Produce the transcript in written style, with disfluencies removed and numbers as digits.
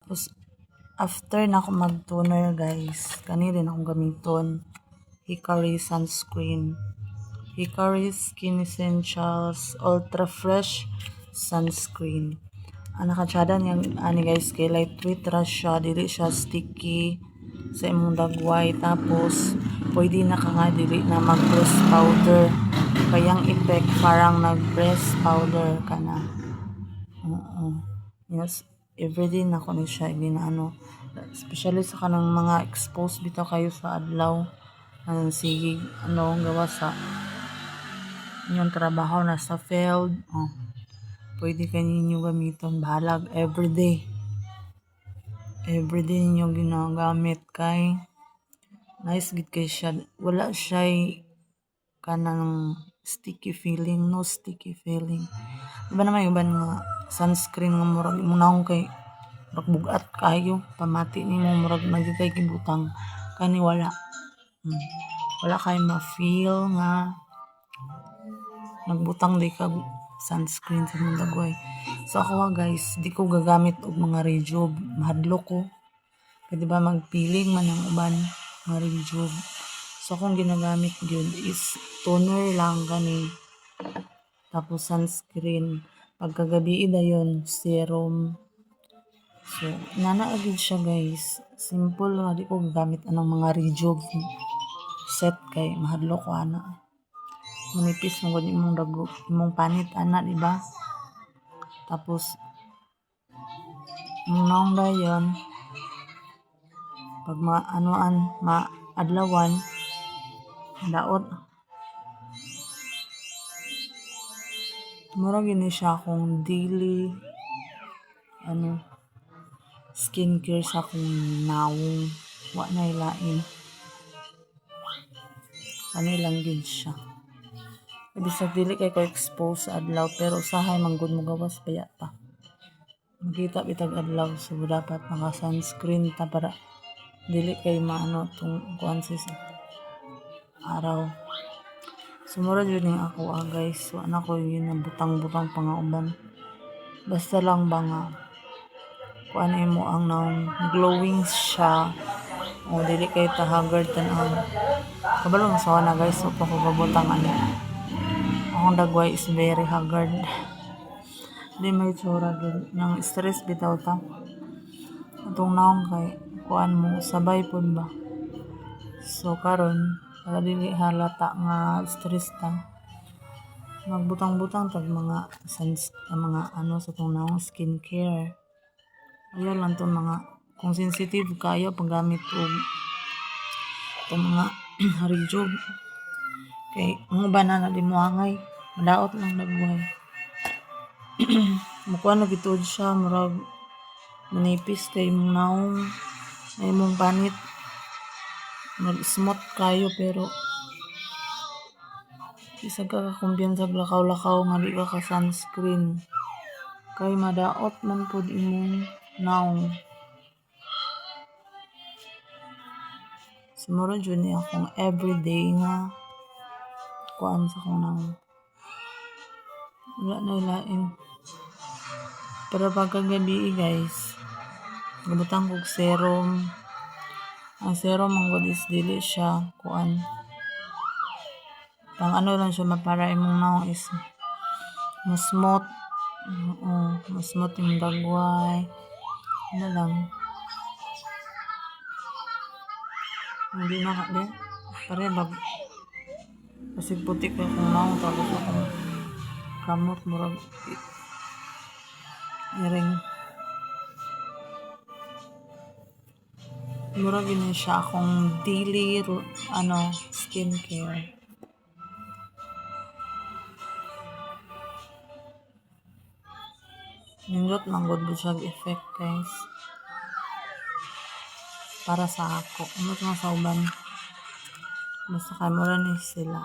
Tapos, after na ako mag-toner guys, kani din akong gamiton. Hickory sunscreen. Hickory Skin Essentials Ultra Fresh Sunscreen. Ang nakatsada niya ani guys kay lightweight ra siya, dili siya sticky sa imong dagway, tapos pwede na ka nga dili na mag-press powder, kayang effect parang nag-press powder ka na. Yes, everyday na ko ni siya ginaano, especially sa kanang mga exposed bitaw kayo sa adlaw, sige gawa sa inyong trabaho na sa field, pwede ninyo gamiton bahalag everyday ninyo ginagamit kay nice gid kay siya, wala siya kanang sticky feeling, no sticky feeling. Diba naman yung nga sunscreen nga murag imunahon kay murag bugat kayo, pamati nimo murag nagkay kibutang, kani wala. Wala kay ma-feel nga nagbutang di ka sunscreen sa mong dagway. So ako guys, di ko gagamit og mga rejuve, mahadlok ko. Kaya diba magpiling man ang uban mga rejuve. So akong ginagamit yun is toner lang gani. Tapos sunscreen. Pagkagabi dayon serum. So nanaagid siya guys. Simple nga, di ko gagamit anong mga rejuve set kay mahadlok ko ana. Manipis mo gud imong dago, imong panit ana, di ba? Tapos nang dayon pag maadlawan daot mura gini siya akong daily skincare sa akong nawong, wa na ilain, ano lang gid siya. Bisag dili kay ko expose sa adlaw, pero usahay man gud mo gawas paya pa makita bitag adlaw, so dapat naka sunscreen ta para dili kay maano tong kuan sa araw. Sumurad yun yung ako guys, wa na ko yun butang-butang pangauban, basta lang ba nga kuan mo ang glowing siya, o dili kay ta haggard tan-aw. Kabalo mo sa na guys, so pa ko gabutang akong dagway is very haggard. Di may tsura gid nang stress bitaw ta. Atong naong kay kuan mo sabay pud ba. So karon para dili halata nga stress ta, magbutang-butang tag mga sa tong naong skincare. Ayaw lang tong mga kung sensitive kayo paggamit og itong mga rejuve, kay ang uban na di mo angay, madaot lang dagway. Mukuha na gituod siya, murag manipis kay imong naong, ay imong panit mag-smooth kayo, pero isag ka kumpiyansa lakaw-lakaw nga di ka sunscreen, kay madaot man pud imong naong. Sumuro dyan niya akong everyday nga kuan sa akong naong, wala na ilain. Pero pagkagabi guys, gabutang kog serum. Ang serum ang good is dili siya kuan, pang lang siya, para imong naong is mas smooth, mas smooth yung dagway, lang hindi na pare kasi putik ko kung naong, tapos akong kamot murag iring murag yun siya akong daily skincare. Nindot man good siya effect guys para sa ako, umot nga sa uban, basta kay mura ni sila.